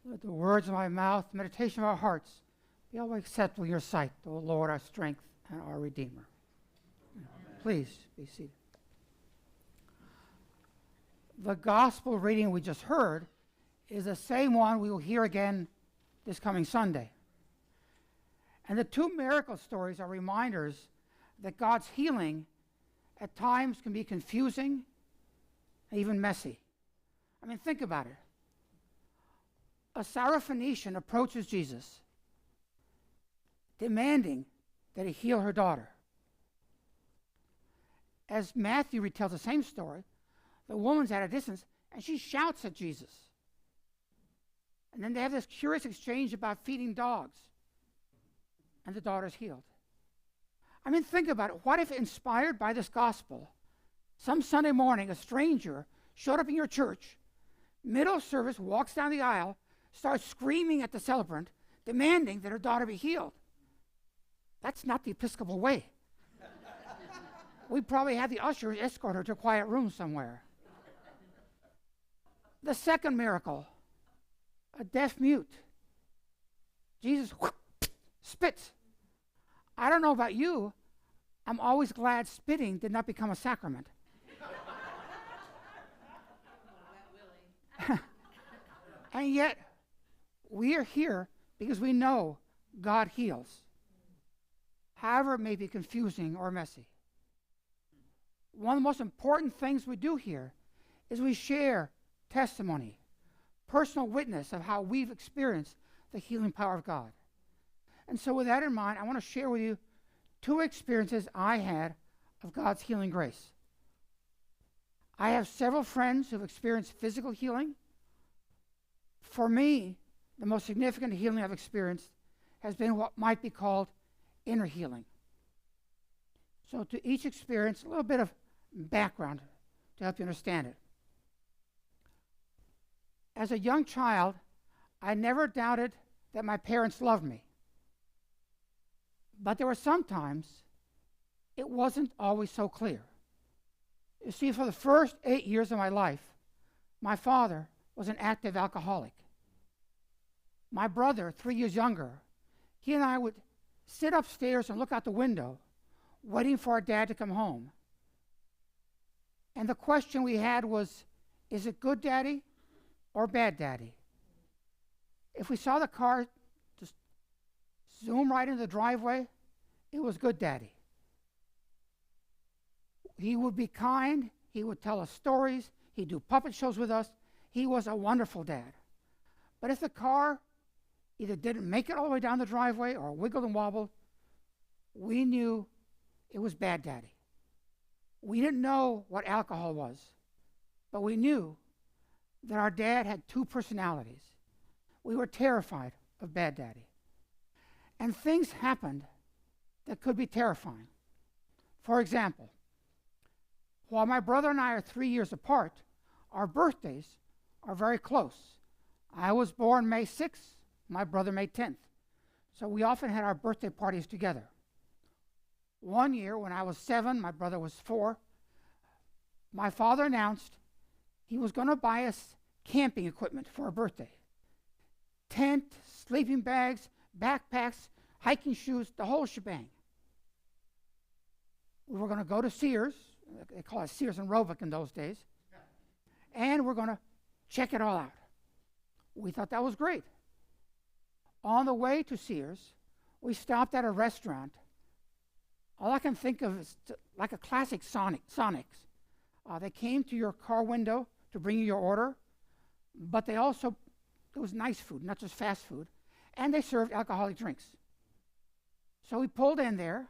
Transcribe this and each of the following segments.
Let the words of my mouth, the meditation of our hearts, be always acceptable in your sight, O Lord, our strength and our Redeemer. Amen. Please be seated. The gospel reading we just heard is the same one we will hear again this coming Sunday. And the two miracle stories are reminders that God's healing at times can be confusing and even messy. I mean, think about it. A Syrophoenician approaches Jesus, demanding that he heal her daughter. As Matthew retells the same story, the woman's at a distance, and she shouts at Jesus. And then they have this curious exchange about feeding dogs, and the daughter's healed. I mean, think about it. What if, inspired by this gospel, some Sunday morning a stranger showed up in your church, middle of service, walks down the aisle, starts screaming at the celebrant, demanding that her daughter be healed? That's not the Episcopal way. We'd probably have the ushers escort her to a quiet room somewhere. The second miracle, a deaf mute. Jesus spits. I don't know about you, I'm always glad spitting did not become a sacrament. And yet, we are here because we know God heals, however it may be confusing or messy. One of the most important things we do here is we share testimony, personal witness of how we've experienced the healing power of God. And so with that in mind, I want to share with you two experiences I had of God's healing grace. I have several friends who've experienced physical healing. For me, the most significant healing I've experienced has been what might be called inner healing. So to each experience, a little bit of background to help you understand it. As a young child, I never doubted that my parents loved me. But there were some times it wasn't always so clear. You see, for the first 8 years of my life, my father was an active alcoholic. My brother, 3 years younger, he and I would sit upstairs and look out the window, waiting for our dad to come home. And the question we had was, is it good daddy or bad daddy? If we saw the car just zoom right into the driveway, it was good daddy. He would be kind, he would tell us stories, he'd do puppet shows with us. He was a wonderful dad. But if the car either didn't make it all the way down the driveway or wiggled and wobbled, we knew it was bad daddy. We didn't know what alcohol was, but we knew that our dad had two personalities. We were terrified of bad daddy. And things happened that could be terrifying. For example, while my brother and I are 3 years apart, our birthdays are very close. I was born May 6th, my brother May 10th. So we often had our birthday parties together. One year, when I was 7, my brother was 4, my father announced he was going to buy us camping equipment for our birthday. Tent, sleeping bags, backpacks, hiking shoes, the whole shebang. We were going to go to Sears, they call it Sears and Roebuck in those days, and we're going to check it all out. We thought that was great. On the way to Sears, we stopped at a restaurant. All I can think of is like a classic Sonics. They came to your car window to bring you your order, but it was nice food, not just fast food, and they served alcoholic drinks. So we pulled in there,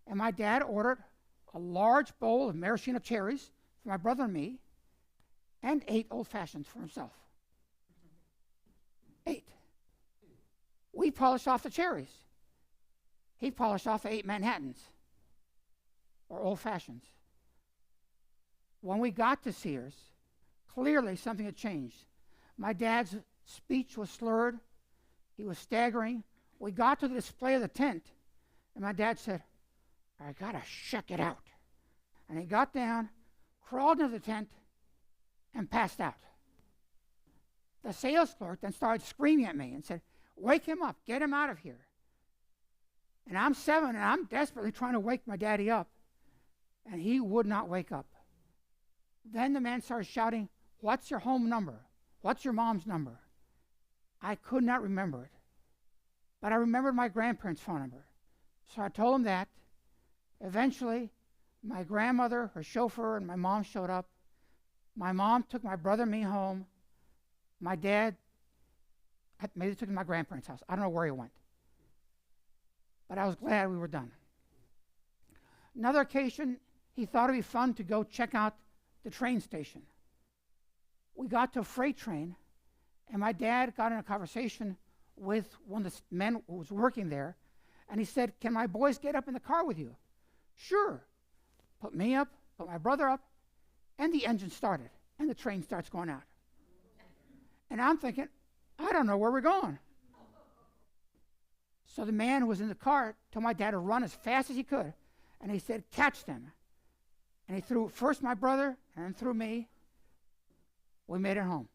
and my dad ordered a large bowl of maraschino cherries for my brother and me, and 8 old fashions for himself. 8. We polished off the cherries. He polished off 8 Manhattans, or old fashions. When we got to Sears, clearly something had changed. My dad's speech was slurred. He was staggering. We got to the display of the tent, and my dad said, I got to check it out. And he got down, crawled into the tent, and passed out. The sales clerk then started screaming at me and said, "Wake him up, get him out of here." And I'm 7, and I'm desperately trying to wake my daddy up, and he would not wake up. Then the man started shouting, "What's your home number? What's your mom's number?" I could not remember it, but I remembered my grandparents' phone number. So I told him that. Eventually, my grandmother, her chauffeur, and my mom showed up. My mom took my brother and me home. My dad, maybe took him to my grandparents' house. I don't know where he went. But I was glad we were done. Another occasion, he thought it'd be fun to go check out the train station. We got to a freight train, and my dad got in a conversation with one of the men who was working there, and he said, "Can my boys get up in the car with you?" "Sure." Put me up, put my brother up, and the engine started, and the train starts going out. And I'm thinking, I don't know where we're going. So the man who was in the car told my dad to run as fast as he could, and he said, "Catch them." And he threw first my brother and then threw me. We made it home.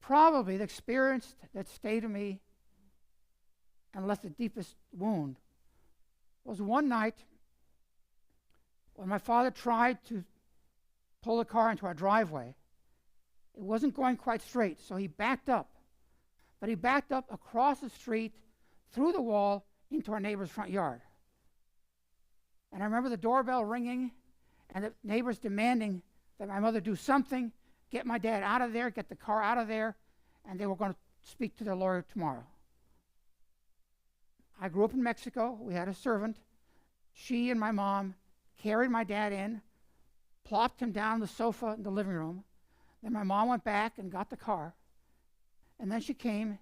Probably the experience that stayed with me and left the deepest wound was one night when my father tried to pull the car into our driveway. It wasn't going quite straight, so he backed up. But he backed up across the street, through the wall, into our neighbor's front yard. And I remember the doorbell ringing and the neighbors demanding that my mother do something, get my dad out of there, get the car out of there, and they were going to speak to their lawyer tomorrow. I grew up in Mexico. We had a servant. She and my mom carried my dad in, plopped him down on the sofa in the living room. Then my mom went back and got the car. And then she came,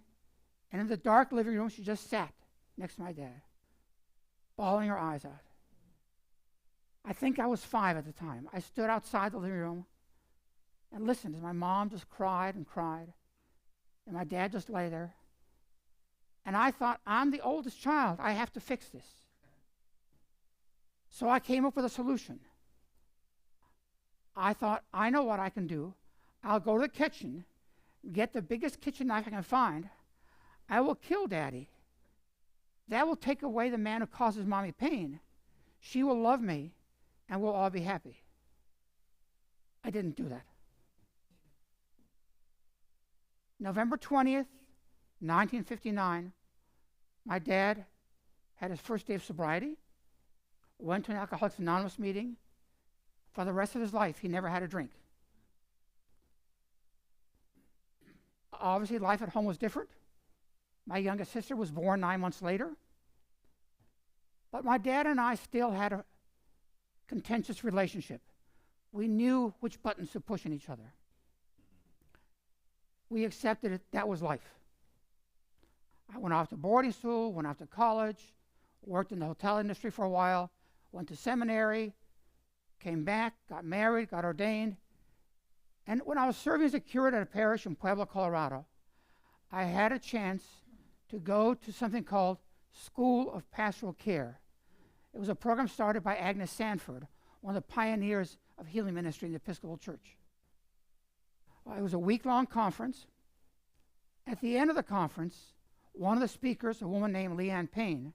and in the dark living room, she just sat next to my dad, bawling her eyes out. I think I was 5 at the time. I stood outside the living room and listened as my mom just cried and cried, and my dad just lay there. And I thought, I'm the oldest child. I have to fix this. So I came up with a solution. I thought, I know what I can do. I'll go to the kitchen, get the biggest kitchen knife I can find. I will kill Daddy. That will take away the man who causes Mommy pain. She will love me, and we'll all be happy. I didn't do that. November 20th, 1959, my dad had his first day of sobriety, went to an Alcoholics Anonymous meeting. For the rest of his life, he never had a drink. Obviously, life at home was different. My youngest sister was born 9 months later. But my dad and I still had a contentious relationship. We knew which buttons to push in each other. We accepted it. That was life. I went off to boarding school, went off to college, worked in the hotel industry for a while, went to seminary, came back, got married, got ordained. And when I was serving as a curate at a parish in Puebla, Colorado, I had a chance to go to something called School of Pastoral Care. It was a program started by Agnes Sanford, one of the pioneers of healing ministry in the Episcopal Church. It was a week-long conference. At the end of the conference, one of the speakers, a woman named Leanne Payne,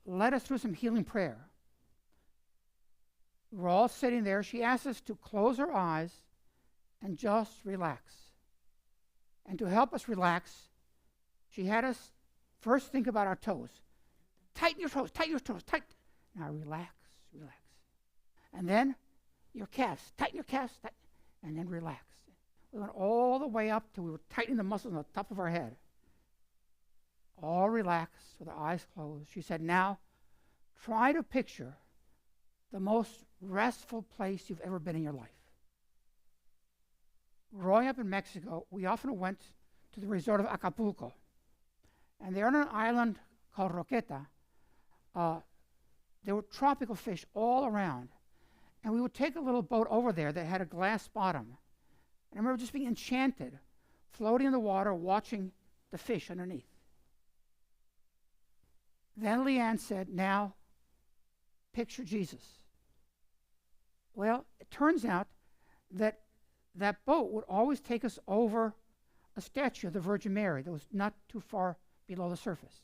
led us through some healing prayer. We were all sitting there. She asked us to close our eyes and just relax. And to help us relax, she had us first think about our toes. Tighten your toes, tighten your toes, tighten. Now relax, relax. And then your calves, tighten your calves, and then relax. We went all the way up till we were tightening the muscles on the top of our head. All relaxed with our eyes closed. She said, now try to picture the most restful place you've ever been in your life. Growing up in Mexico, we often went to the resort of Acapulco. And there on an island called Roqueta, there were tropical fish all around. And we would take a little boat over there that had a glass bottom. And I remember just being enchanted, floating in the water, watching the fish underneath. Then Leanne said, now, picture Jesus. Well, it turns out that that boat would always take us over a statue of the Virgin Mary that was not too far below the surface.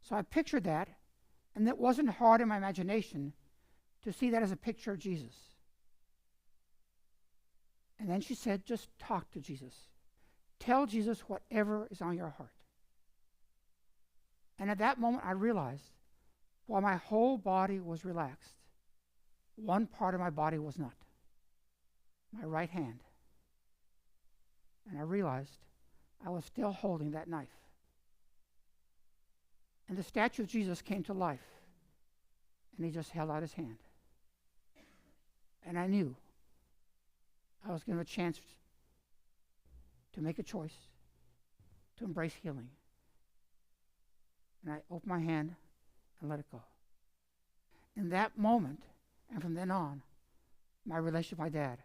So I pictured that, and it wasn't hard in my imagination to see that as a picture of Jesus. And then she said, just talk to Jesus. Tell Jesus whatever is on your heart. And at that moment, I realized while my whole body was relaxed, one part of my body was not, my right hand. And I realized I was still holding that knife. And the statue of Jesus came to life, and he just held out his hand. And I knew I was given a chance to make a choice, to embrace healing. And I opened my hand and let it go. In that moment, and from then on, my relationship with my dad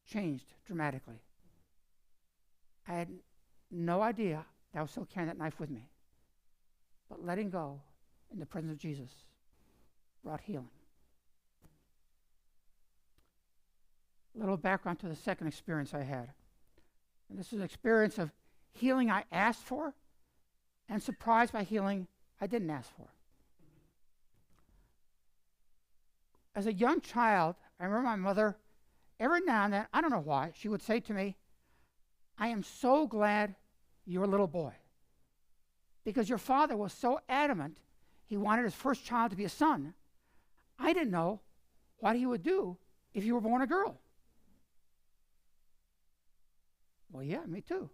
changed dramatically. I had no idea that I was still carrying that knife with me. But letting go in the presence of Jesus brought healing. A little background to the second experience I had. And this is an experience of healing I asked for and surprised by healing I didn't ask for. As a young child, I remember my mother, every now and then, I don't know why, she would say to me, I am so glad you're a little boy. Because your father was so adamant he wanted his first child to be a son. I didn't know what he would do if you were born a girl. Well, yeah, me too.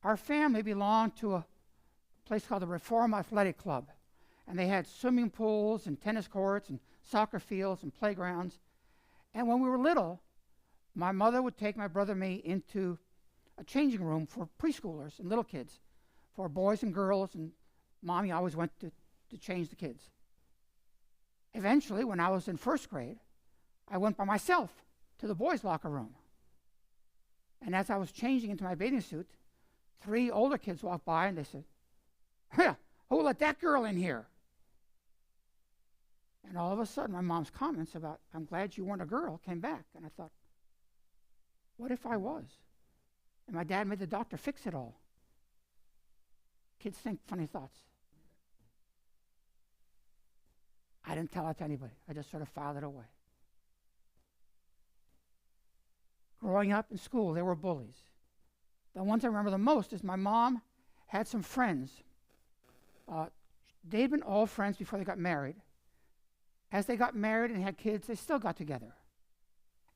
Our family belonged to a place called the Reform Athletic Club. And they had swimming pools and tennis courts and soccer fields and playgrounds. And when we were little, my mother would take my brother and me into a changing room for preschoolers and little kids, for boys and girls, and Mommy always went to change the kids. Eventually, when I was in first grade, I went by myself to the boys' locker room. And as I was changing into my bathing suit, 3 older kids walked by and they said, who let that girl in here? And all of a sudden, my mom's comments about, I'm glad you weren't a girl, came back. And I thought, what if I was? And my dad made the doctor fix it all. Kids think funny thoughts. I didn't tell it to anybody. I just sort of filed it away. Growing up in school, there were bullies. The ones I remember the most is my mom had some friends. They'd been all friends before they got married. As they got married and had kids, they still got together.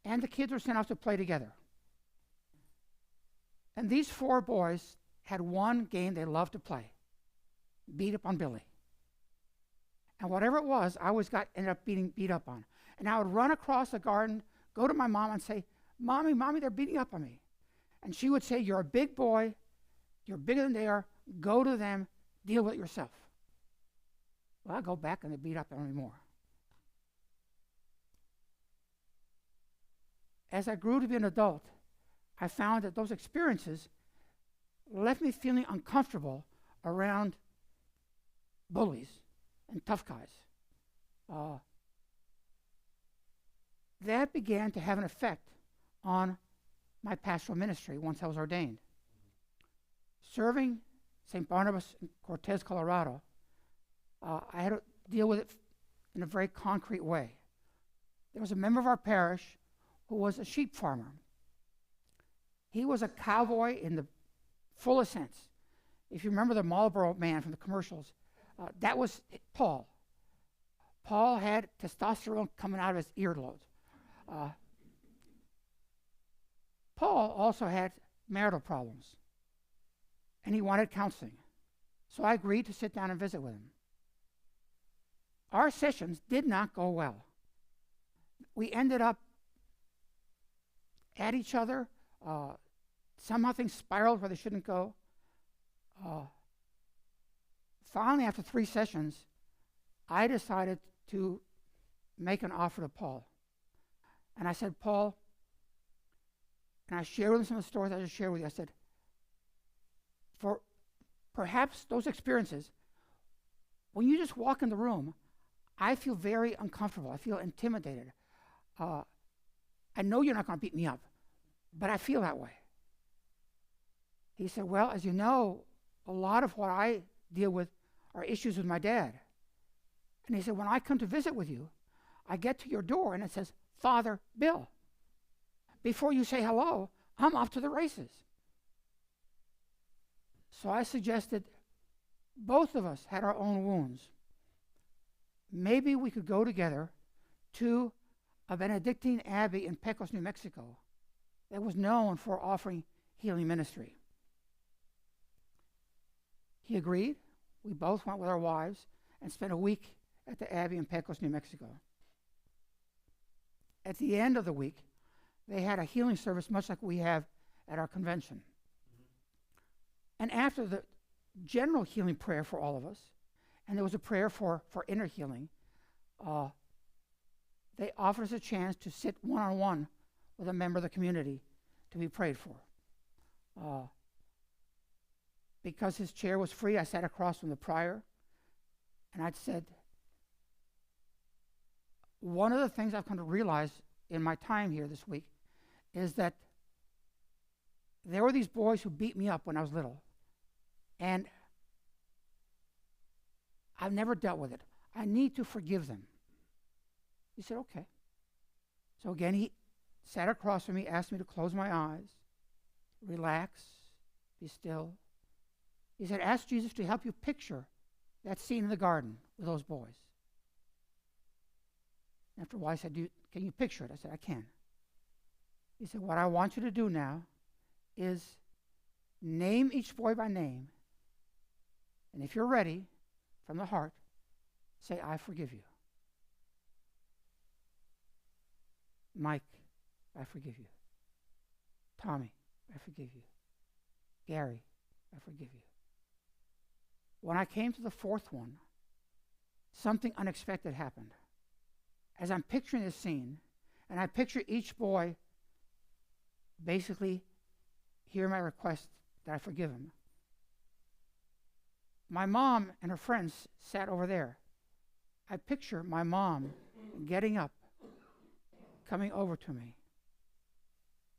And the kids were sent off to play together. And these 4 boys had one game they loved to play, beat up on Billy. And whatever it was, I always ended up beat up on. And I would run across the garden, go to my mom and say, Mommy, they're beating up on me. And she would say, you're a big boy, you're bigger than they are, go to them, deal with it yourself. Well, I go back and they beat up on me more. As I grew to be an adult, I found that those experiences left me feeling uncomfortable around bullies and tough guys. That began to have an effect on my pastoral ministry once I was ordained. Serving St. Barnabas in Cortez, Colorado, I had to deal with it in a very concrete way. There was a member of our parish who was a sheep farmer. He was a cowboy in the fullest sense. If you remember the Marlboro Man from the commercials, that was Paul. Paul had testosterone coming out of his earlobes. Paul also had marital problems, and he wanted counseling. So I agreed to sit down and visit with him. Our sessions did not go well. We ended up at each other. Somehow things spiraled where they shouldn't go. Finally, after 3 sessions, I decided to make an offer to Paul. And I said, Paul, and I shared with him some of the stories I just shared with you. I said, for perhaps those experiences, when you just walk in the room, I feel very uncomfortable. I feel intimidated. I know you're not going to beat me up, but I feel that way. He said, well, as you know, a lot of what I deal with are issues with my dad. And he said, when I come to visit with you, I get to your door and it says, Father Bill. Before you say hello, I'm off to the races. So I suggested both of us had our own wounds. Maybe we could go together to a Benedictine abbey in Pecos, New Mexico, that was known for offering healing ministry. He agreed. We both went with our wives and spent a week at the abbey in Pecos, New Mexico. At the end of the week, they had a healing service much like we have at our convention. And after the general healing prayer for all of us, and there was a prayer for inner healing, they offered us a chance to sit one-on-one with a member of the community to be prayed for. Because his chair was free, I sat across from the prior, and I said, one of the things I've come to realize in my time here this week is that there were these boys who beat me up when I was little, and I've never dealt with it. I need to forgive them. He said, okay. So again, he sat across from me, asked me to close my eyes, relax, be still. He said, ask Jesus to help you picture that scene in the garden with those boys. After a while, I said, can you picture it? I said, I can. He said, what I want you to do now is name each boy by name. And if you're ready, from the heart, say, I forgive you. Mike, I forgive you. Tommy, I forgive you. Gary, I forgive you. When I came to the fourth one, something unexpected happened. As I'm picturing this scene, and I picture each boy basically hear my request that I forgive him. My mom and her friends sat over there. I picture my mom getting up, coming over to me,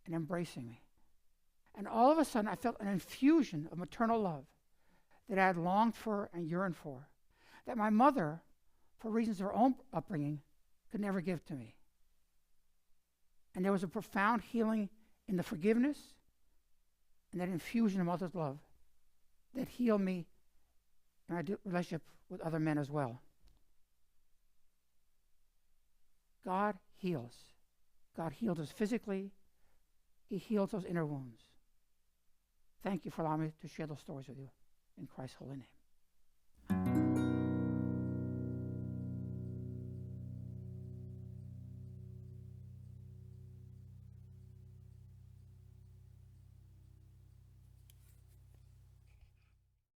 and embracing me. And all of a sudden, I felt an infusion of maternal love that I had longed for and yearned for, that my mother, for reasons of her own upbringing, could never give to me. And there was a profound healing in the forgiveness and that infusion of mother's love that healed me in my relationship with other men as well. God heals. God heals us physically. He heals those inner wounds. Thank you for allowing me to share those stories with you in Christ's holy name.